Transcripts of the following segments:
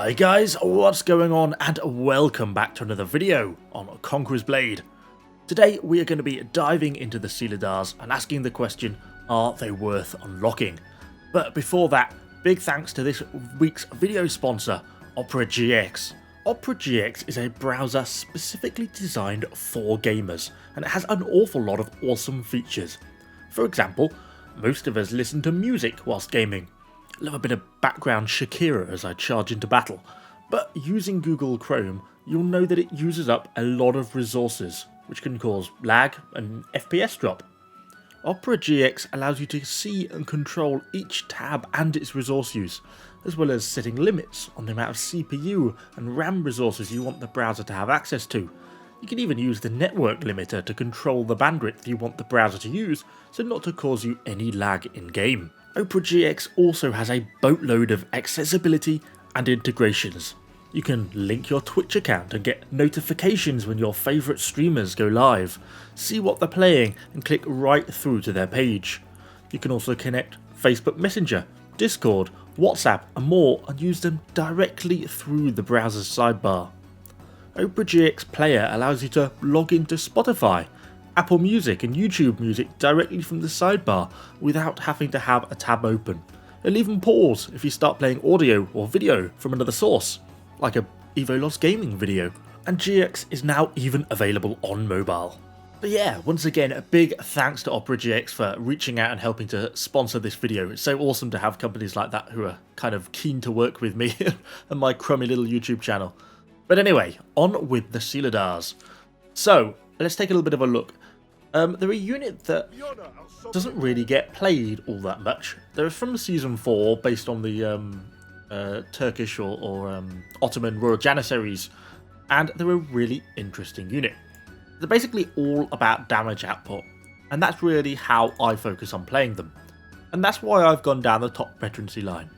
Hi guys, what's going on, and welcome back to another video on Conqueror's Blade. Today we are going to be diving into the Silahdars and asking the question, are they worth unlocking? But before that, big thanks to this week's video sponsor, Opera GX. Opera GX is a browser specifically designed for gamers, and it has an awful lot of awesome features. For example, most of us listen to music whilst gaming. Love a bit of background Shakira as I charge into battle, but using Google Chrome, you'll know that it uses up a lot of resources, which can cause lag and FPS drop. Opera GX allows you to see and control each tab and its resource use, as well as setting limits on the amount of CPU and RAM resources you want the browser to have access to. You can even use the network limiter to control the bandwidth you want the browser to use, so not to cause you any lag in game. Opera GX also has a boatload of accessibility and integrations. You can link your Twitch account and get notifications when your favourite streamers go live, see what they're playing and click right through to their page. You can also connect Facebook Messenger, Discord, WhatsApp and more and use them directly through the browser's sidebar. Opera GX Player allows you to log into Spotify, Apple Music and YouTube Music directly from the sidebar without having to have a tab open. It'll even pause if you start playing audio or video from another source, like a Evolos gaming video. And GX is now even available on mobile. But yeah, once again, a big thanks to Opera GX for reaching out and helping to sponsor this video. It's so awesome to have companies like that who are kind of keen to work with me and my crummy little YouTube channel. But anyway, on with the Ceilidars. So, let's take a little bit of a look. They're a unit that doesn't really get played all that much. They're from Season 4, based on the Turkish or Ottoman Royal Janissaries, and they're a really interesting unit. They're basically all about damage output, and that's really how I focus on playing them. And that's why I've gone down the top veterancy line.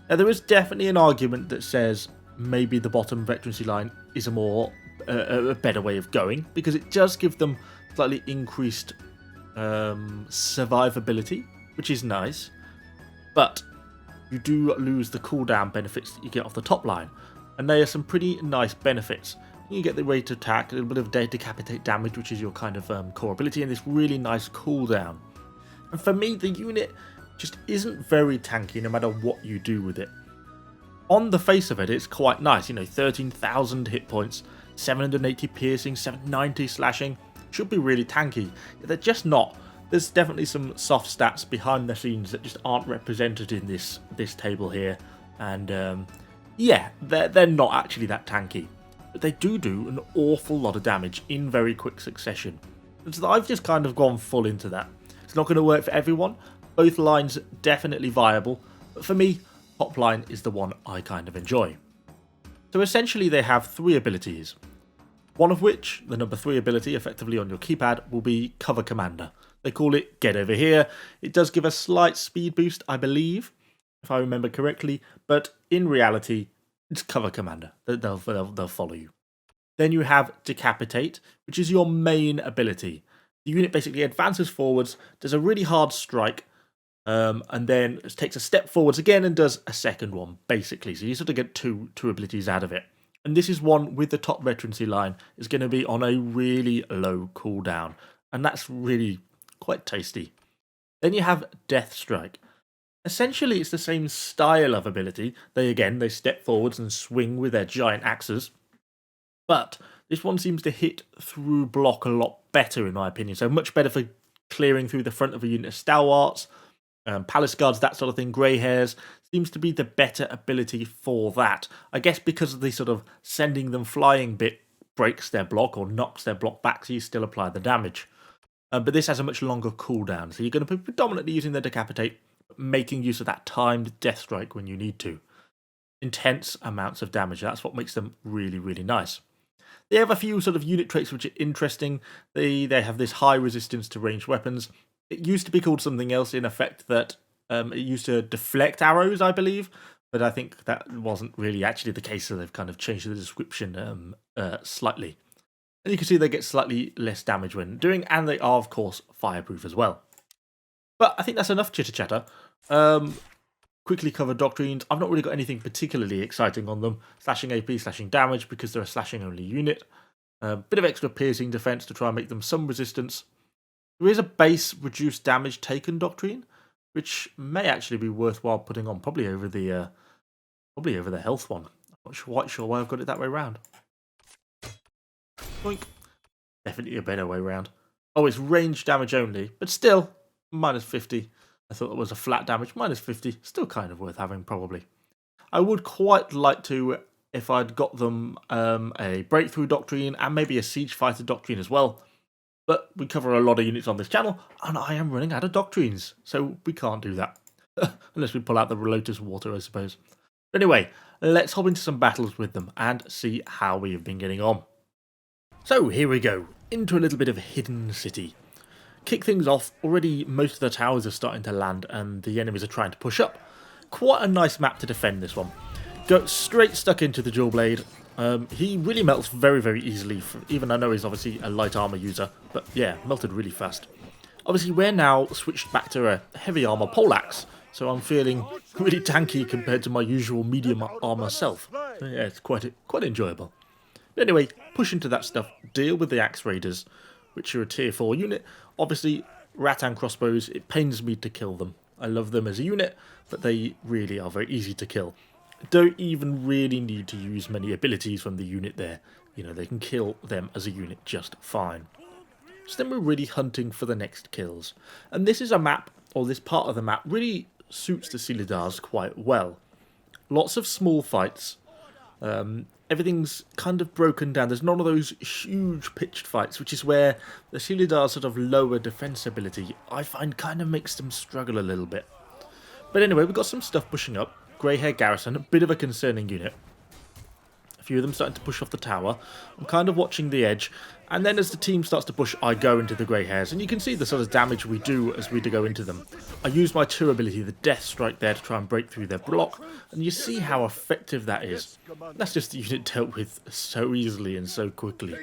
Now there is definitely an argument that says maybe the bottom veterancy line is a better way of going, because it does give them slightly increased survivability, which is nice, but you do lose the cooldown benefits that you get off the top line, and they are some pretty nice benefits. You get the rate of attack, a little bit of decapitate damage, which is your kind of core ability, and this really nice cooldown. And for me, the unit just isn't very tanky no matter what you do with it. On the face of it, it's quite nice, 13,000 hit points, 780 piercing, 790 slashing, should be really tanky. They're just not. There's definitely some soft stats behind the scenes that just aren't represented in this table here, and yeah, they're not actually that tanky. But they do an awful lot of damage in very quick succession. And so I've just kind of gone full into that. It's not going to work for everyone. Both lines definitely viable, but for me, top line is the one I kind of enjoy. So essentially they have 3 abilities. One of which, the number 3 ability effectively on your keypad, will be Cover Commander. They call it Get Over Here. It does give a slight speed boost, I believe, if I remember correctly, but in reality, it's Cover Commander. They'll follow you. Then you have Decapitate, which is your main ability. The unit basically advances forwards, does a really hard strike, and then takes a step forwards again and does a second one, basically. So you sort of get two abilities out of it. And this is one with the top veterancy line is going to be on a really low cooldown, and that's really quite tasty. Then you have Death Strike. Essentially, it's the same style of ability. They step forwards and swing with their giant axes, but this one seems to hit through block a lot better, in my opinion. So much better for clearing through the front of a unit of stalwarts, palace guards, that sort of thing, grey hairs. Seems to be the better ability for that. I guess because of the sort of sending them flying bit breaks their block or knocks their block back, so you still apply the damage. But this has a much longer cooldown, so you're going to be predominantly using the Decapitate, making use of that timed Death Strike when you need to. Intense amounts of damage, that's what makes them really, really nice. They have a few sort of unit traits which are interesting. They have this high resistance to ranged weapons. It used to be called something else in effect that it used to deflect arrows, I believe, but I think that wasn't really actually the case, so they've kind of changed the description slightly. And you can see they get slightly less damage when doing, and they are, of course, fireproof as well. But I think that's enough chitter-chatter. quickly cover doctrines. I've not really got anything particularly exciting on them. Slashing AP, slashing damage because they're a slashing only unit. A bit of extra piercing defense to try and make them some resistance. There is a base reduced damage taken doctrine, which may actually be worthwhile putting on, probably over the health one. I'm not quite sure why I've got it that way round. Boink. Definitely a better way round. Oh, it's range damage only, but still minus 50. I thought it was a flat damage, minus 50. Still kind of worth having, probably. I would quite like to, if I'd got them a breakthrough doctrine and maybe a siege fighter doctrine as well. But we cover a lot of units on this channel, and I am running out of doctrines, so we can't do that. Unless we pull out the Lotus Water, I suppose. But anyway, let's hop into some battles with them and see how we have been getting on. So here we go, into a little bit of Hidden City. Kick things off, already most of the towers are starting to land and the enemies are trying to push up. Quite a nice map to defend this one. Go straight stuck into the Dual Blade. He really melts very, very easily, even I know he's obviously a light armor user, but yeah, melted really fast. Obviously we're now switched back to a heavy armor poleaxe, so I'm feeling really tanky compared to my usual medium armor self. So yeah, it's quite enjoyable. But anyway, push into that stuff, deal with the Axe Raiders, which are a tier 4 unit. Obviously, Rattan crossbows, it pains me to kill them. I love them as a unit, but they really are very easy to kill. Don't even really need to use many abilities from the unit there. You know, they can kill them as a unit just fine. So then we're really hunting for the next kills. And this is a map, or this part of the map, really suits the Ceilidars quite well. Lots of small fights. Everything's kind of broken down. There's none of those huge pitched fights, which is where the Ceilidars' sort of lower defense ability, I find, kind of makes them struggle a little bit. But anyway, we've got some stuff pushing up. Greyhair Garrison, a bit of a concerning unit. A few of them starting to push off the tower. I'm kind of watching the edge. And then as the team starts to push, I go into the Greyhairs. And you can see the sort of damage we do as we go into them. I use my 2 ability, the Death Strike there, to try and break through their block. And you see how effective that is. That's just the unit dealt with so easily and so quickly.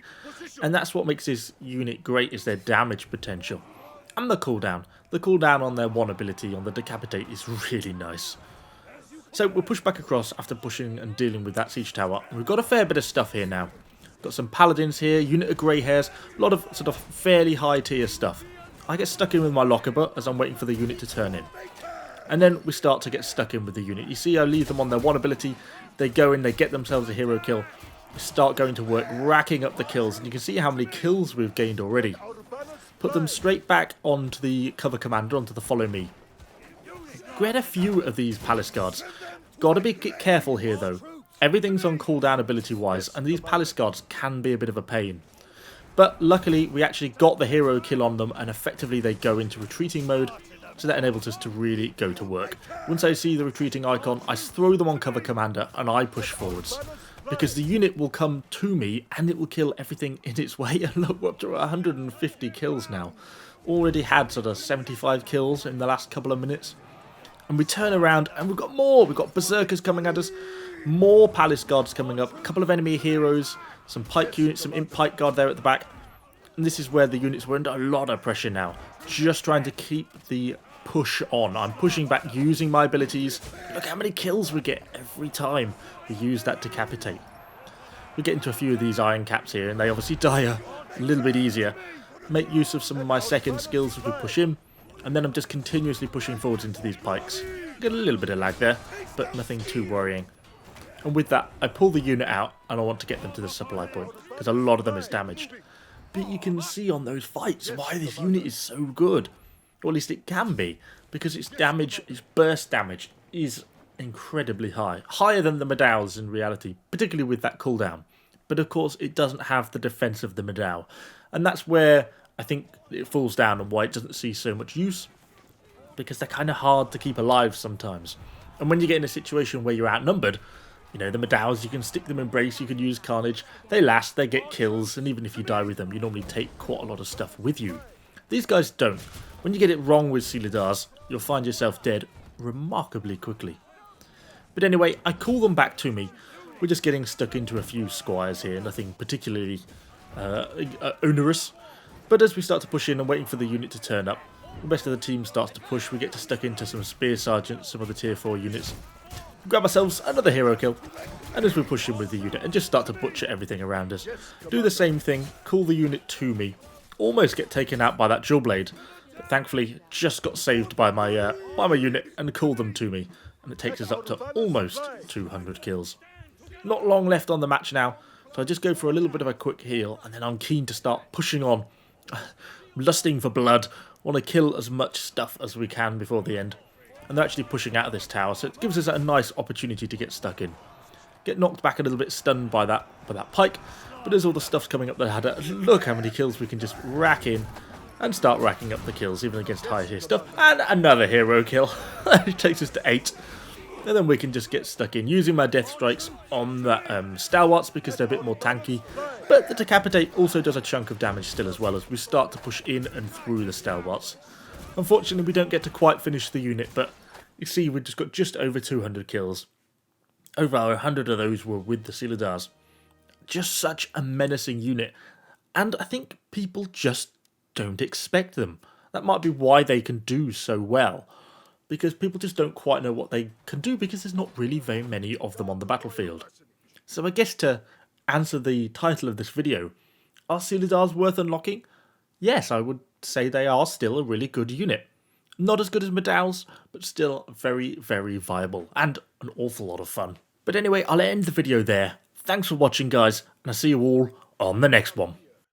And that's what makes this unit great, is their damage potential. And the cooldown. The cooldown on their 1 ability, on the Decapitate, is really nice. So we'll push back across after pushing and dealing with that siege tower. We've got a fair bit of stuff here now. Got some paladins here, unit of Greyhairs, a lot of sort of fairly high tier stuff. I get stuck in with my Lockable as I'm waiting for the unit to turn in. And then we start to get stuck in with the unit. You see I leave them on their 1 ability, they go in, they get themselves a hero kill. We start going to work, racking up the kills, and you can see how many kills we've gained already. Put them straight back onto the cover commander, onto the follow me. Get a few of these palace guards. Gotta be careful here though. Everything's on cooldown ability wise, and these palace guards can be a bit of a pain. But luckily we actually got the hero kill on them, and effectively they go into retreating mode, so that enables us to really go to work. Once I see the retreating icon, I throw them on cover commander and I push forwards. Because the unit will come to me and it will kill everything in its way. And look, we're up to 150 kills now. Already had sort of 75 kills in the last couple of minutes. And we turn around and we've got more. We've got berserkers coming at us. More palace guards coming up. A couple of enemy heroes. Some pike units, some imp pike guard there at the back. And this is where the units were under a lot of pressure now. Just trying to keep the push on. I'm pushing back using my abilities. Look how many kills we get every time we use that Decapitate. We get into a few of these iron caps here and they obviously die a little bit easier. Make use of some of my second skills as we push in. And then I'm just continuously pushing forwards into these pikes. Get a little bit of lag there, but nothing too worrying. And with that, I pull the unit out and I want to get them to the supply point, because a lot of them is damaged. But you can see on those fights why this unit is so good. Or at least it can be, because its damage, its burst damage, is incredibly high. Higher than the Modao's in reality, particularly with that cooldown. But of course, it doesn't have the defense of the Modao. And that's where I think it falls down and why it doesn't see so much use. Because they're kind of hard to keep alive sometimes. And when you get in a situation where you're outnumbered, you know, the Modao's, you can stick them in brace, you can use Carnage. They last, they get kills, and even if you die with them, you normally take quite a lot of stuff with you. These guys don't. When you get it wrong with Silahdars, you'll find yourself dead remarkably quickly. But anyway, I call them back to me. We're just getting stuck into a few squires here, nothing particularly onerous. But as we start to push in and waiting for the unit to turn up, The rest of the team starts to push. We get to stuck into some spear sergeants, some of the tier 4 units. Grab ourselves another hero kill, and as we push in with the unit and just start to butcher everything around us. Do the same thing, call the unit to me, almost get taken out by that dual blade, but thankfully just got saved by my unit and called them to me, and it takes us up to almost 200 kills. Not long left on the match now, so I just go for a little bit of a quick heal, and then I'm keen to start pushing on. Lusting for blood, want to kill as much stuff as we can before the end. And they're actually pushing out of this tower, so it gives us a nice opportunity to get stuck in. Get knocked back a little bit, stunned by that pike, but as all the stuff's coming up the ladder, look how many kills we can just rack in, and start racking up the kills, even against high tier stuff. And another hero kill, it takes us to 8. And then we can just get stuck in, using my death strikes on the stalwarts because they're a bit more tanky. But the decapitate also does a chunk of damage still, as well as we start to push in and through the stalwarts. Unfortunately, we don't get to quite finish the unit, but you see we've just got just over 200 kills. Over 100 of those were with the Silahdars. Just such a menacing unit, and I think people just don't expect them. That might be why they can do so well, because people just don't quite know what they can do because there's not really very many of them on the battlefield. So I guess to answer the title of this video, are Ceilidars worth unlocking? Yes, I would say they are still a really good unit. Not as good as Modao's, but still very, very viable and an awful lot of fun. But anyway, I'll end the video there. Thanks for watching, guys, and I'll see you all on the next one.